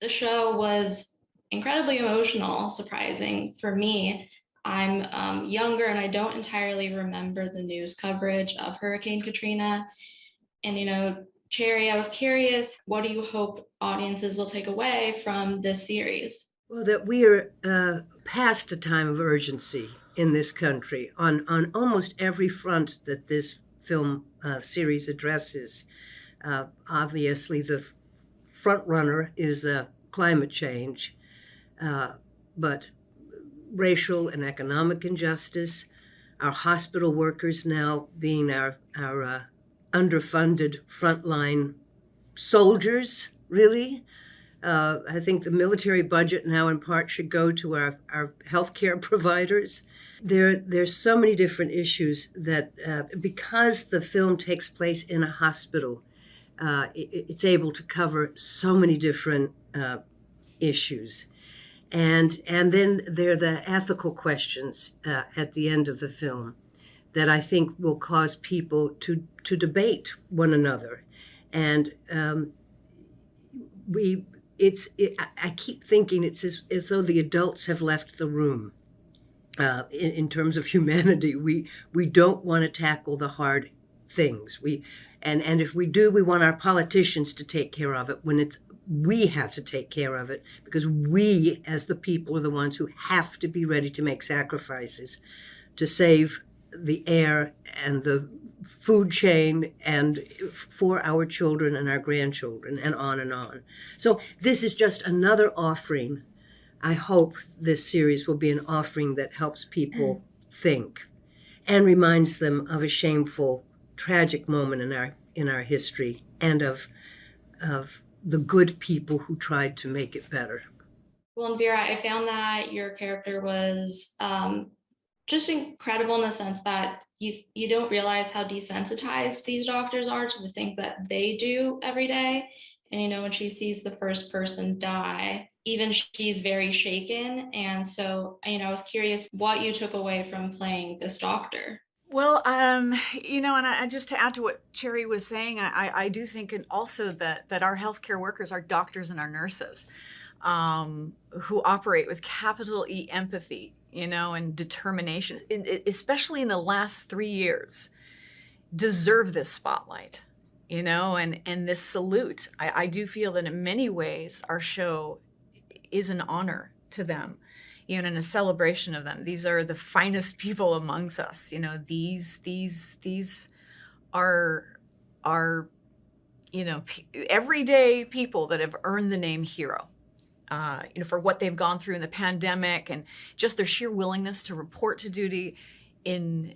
The show was incredibly emotional, surprising for me. I'm younger and I don't entirely remember the news coverage of Hurricane Katrina. And, Cherry, I was curious, what do you hope audiences will take away from this series? Well, that we are past a time of urgency in this country on almost every front that this film series addresses. Obviously, the front runner is climate change, but racial and economic injustice, our hospital workers now being our underfunded frontline soldiers, really. I think the military budget now in part should go to our healthcare providers. There's so many different issues that because the film takes place in a hospital, it's able to cover so many different issues. And then there are the ethical questions at the end of the film that I think will cause people to debate one another. And I keep thinking it's as though the adults have left the room in terms of humanity. We don't want to tackle the hard things. And if we do, we want our politicians to take care of it when we have to take care of it, because we as the people are the ones who have to be ready to make sacrifices to save the air and the food chain and for our children and our grandchildren and on and on. So this is just another offering. I hope this series will be an offering that helps people think and reminds them of a shameful, tragic moment in our history and of the good people who tried to make it better. Well, and Vera, I found that your character was just incredible in the sense that you don't realize how desensitized these doctors are to the things that they do every day. And when she sees the first person die, even she's very shaken. And so, I was curious what you took away from playing this doctor. Well, and I just to add to what Cherry was saying, I do think and also that our healthcare workers, our doctors and our nurses, who operate with capital E empathy, and determination, especially in the last 3 years, deserve this spotlight, and this salute. I do feel that in many ways our show is an honor to them, and a celebration of them. These are the finest people amongst us. These are everyday people that have earned the name hero. For what they've gone through in the pandemic and just their sheer willingness to report to duty in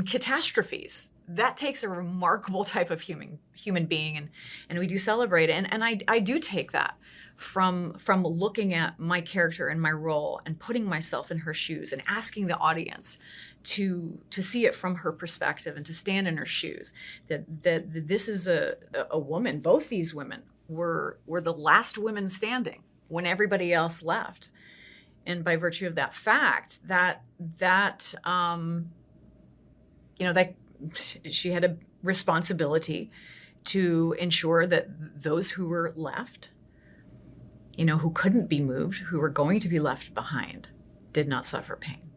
catastrophes. That takes a remarkable type of human being, and we do celebrate it. And I do take that from looking at my character and my role and putting myself in her shoes and asking the audience to see it from her perspective and to stand in her shoes. That this is a woman. Both these women were the last women standing when everybody else left. And by virtue of that fact, that she had a responsibility to ensure that those who were left, who couldn't be moved, who were going to be left behind, did not suffer pain.